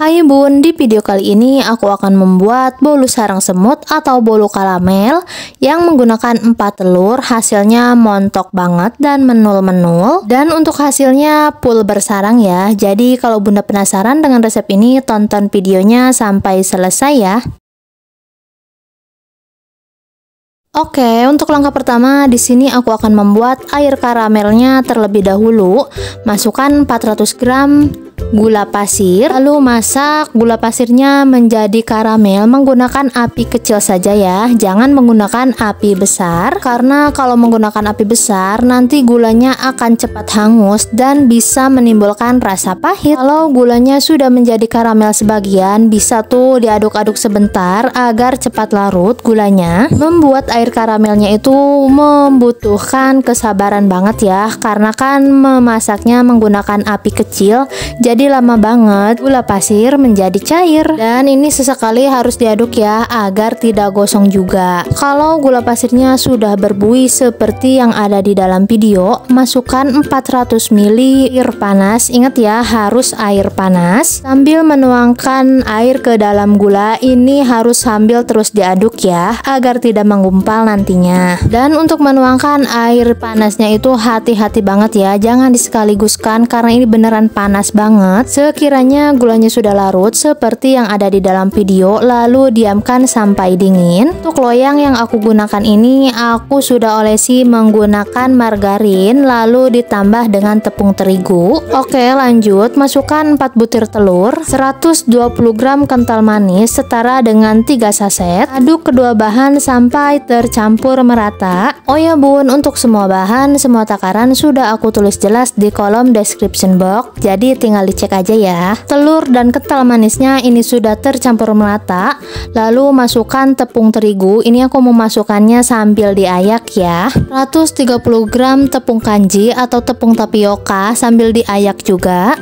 Hai bun, di video kali ini aku akan membuat bolu sarang semut atau bolu karamel yang menggunakan 4 telur. Hasilnya montok banget dan menul-menul. Dan untuk hasilnya full bersarang ya. Jadi kalau bunda penasaran dengan resep ini, tonton videonya sampai selesai ya. Oke, untuk langkah pertama di sini aku akan membuat air karamelnya terlebih dahulu. Masukkan 400 gram gula pasir, lalu masak gula pasirnya menjadi karamel menggunakan api kecil saja ya, jangan menggunakan api besar, karena kalau menggunakan api besar nanti gulanya akan cepat hangus dan bisa menimbulkan rasa pahit. Kalau gulanya sudah menjadi karamel sebagian, bisa tuh diaduk-aduk sebentar agar cepat larut gulanya. Membuat air karamelnya itu membutuhkan kesabaran banget ya, karena kan memasaknya menggunakan api kecil, jadi lama banget gula pasir menjadi cair. Dan ini sesekali harus diaduk ya, agar tidak gosong juga. Kalau gula pasirnya sudah berbuih seperti yang ada di dalam video, masukkan 400 ml air panas. Ingat ya, harus air panas. Sambil menuangkan air ke dalam gula, ini harus sambil terus diaduk ya, agar tidak menggumpal nantinya. Dan untuk menuangkan air panasnya itu hati-hati banget ya, jangan disekaligus-kan karena ini beneran panas banget. Sekiranya gulanya sudah larut seperti yang ada di dalam video, lalu diamkan sampai dingin. Untuk loyang yang aku gunakan ini, aku sudah olesi menggunakan margarin, lalu ditambah dengan tepung terigu. Oke, lanjut. Masukkan 4 butir telur, 120 gram kental manis setara dengan 3 saset. Aduk kedua bahan sampai tercampur merata. Oh ya bun, untuk semua bahan, semua takaran sudah aku tulis jelas di kolom description box, jadi tinggal dicek aja ya. Telur dan kental manisnya ini sudah tercampur merata. Lalu masukkan tepung terigu. Ini aku memasukkannya sambil diayak ya. 130 gram tepung kanji atau tepung tapioka sambil diayak juga.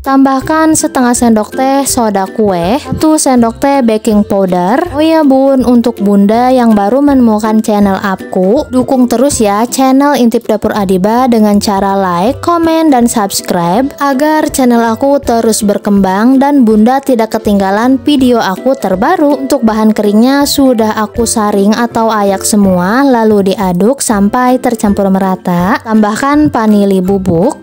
Tambahkan setengah sendok teh soda kue, 1 sendok teh baking powder. Oh ya bun, untuk bunda yang baru menemukan channel aku, dukung terus ya channel Intip Dapur Adiba dengan cara like, komen, dan subscribe agar channel aku terus berkembang dan bunda tidak ketinggalan video aku terbaru. Untuk bahan keringnya sudah aku saring atau ayak semua, lalu diaduk sampai tercampur merata. Tambahkan vanili bubuk.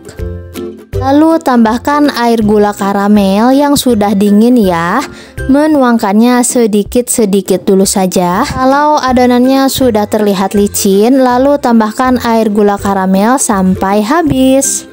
Lalu tambahkan air gula karamel yang sudah dingin ya. Menuangkannya sedikit-sedikit dulu saja. Kalau adonannya sudah terlihat licin, lalu tambahkan air gula karamel sampai habis.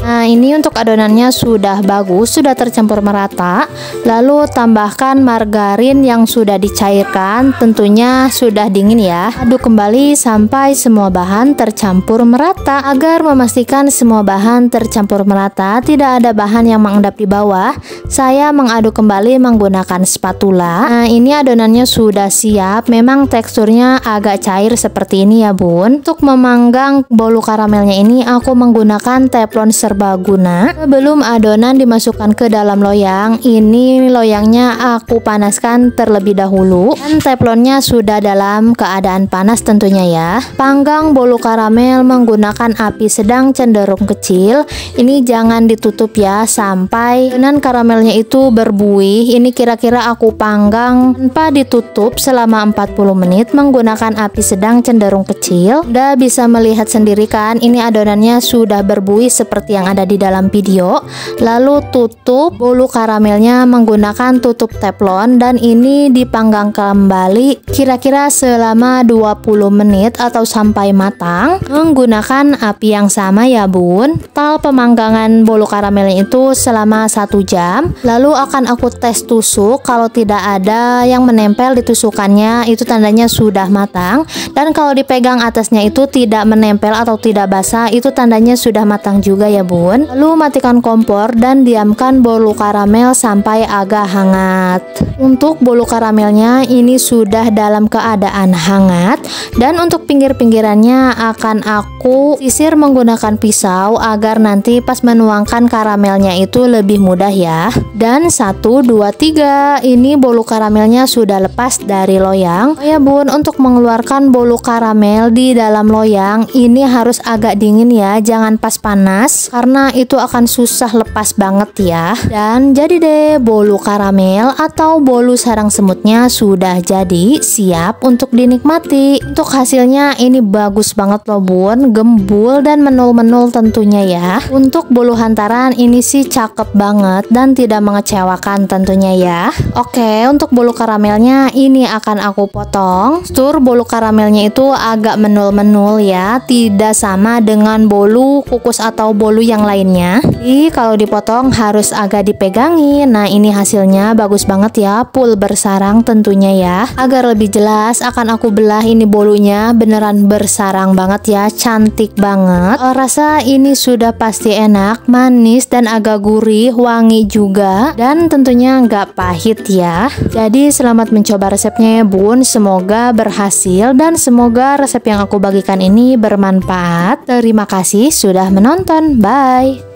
Nah, ini untuk adonannya sudah bagus, sudah tercampur merata. Lalu tambahkan margarin yang sudah dicairkan, tentunya sudah dingin ya. Aduk kembali sampai semua bahan tercampur merata. Agar memastikan semua bahan tercampur merata, tidak ada bahan yang mengendap di bawah, saya mengaduk kembali menggunakan spatula. Nah, ini adonannya sudah siap. Memang teksturnya agak cair seperti ini ya bun. Untuk memanggang bolu karamelnya ini, aku menggunakan teflon serbaguna. Sebelum adonan dimasukkan ke dalam loyang, ini loyangnya aku panaskan terlebih dahulu dan teflonnya sudah dalam keadaan panas tentunya ya. Panggang bolu karamel menggunakan api sedang cenderung kecil. Ini jangan ditutup ya sampai adonan karamelnya itu berbuih. Ini kira-kira aku panggang tanpa ditutup selama 40 menit menggunakan api sedang cenderung kecil. Udah bisa melihat sendiri kan, ini adonannya sudah berbuih seperti yang ada di dalam video. Lalu tutup bolu karamelnya menggunakan tutup teflon dan ini dipanggang kembali kira-kira selama 20 menit atau sampai matang menggunakan api yang sama ya bun. Total pemanggangan bolu karamelnya itu selama 1 jam. Lalu akan aku tes tusuk, kalau tidak ada yang menempel di tusukannya itu tandanya sudah matang, dan kalau dipegang atasnya itu tidak menempel atau tidak basah, itu tandanya sudah matang juga ya bun. Lalu Lalu matikan kompor dan diamkan bolu karamel sampai agak hangat. Untuk bolu karamelnya ini sudah dalam keadaan hangat, dan untuk pinggir-pinggirannya akan aku sisir menggunakan pisau agar nanti pas menuangkan karamelnya itu lebih mudah ya. Dan 1, 2, 3, ini bolu karamelnya sudah lepas dari loyang. Oh ya bun, untuk mengeluarkan bolu karamel di dalam loyang ini harus agak dingin ya, jangan pas panas karena itu akan susah lepas banget ya. Dan jadi deh, bolu karamel atau bolu sarang semutnya sudah jadi, siap untuk dinikmati. Untuk hasilnya ini bagus banget loh bun, gembul dan menul-menul tentunya ya. Untuk bolu hantaran ini sih cakep banget dan tidak mengecewakan tentunya ya. Oke, untuk bolu karamelnya ini akan aku potong. Tekstur bolu karamelnya itu agak menul-menul ya, tidak sama dengan bolu kukus atau bolu yang lainnya. Jadi kalau dipotong harus agak dipegangin. Nah ini hasilnya bagus banget ya, full bersarang tentunya ya. Agar lebih jelas akan aku belah ini bolunya, beneran bersarang banget ya, cantik banget. Rasa ini sudah pasti enak, manis dan agak gurih, wangi juga, dan tentunya nggak pahit ya. Jadi selamat mencoba resepnya ya bun, semoga berhasil dan semoga resep yang aku bagikan ini bermanfaat. Terima kasih sudah menonton, bye.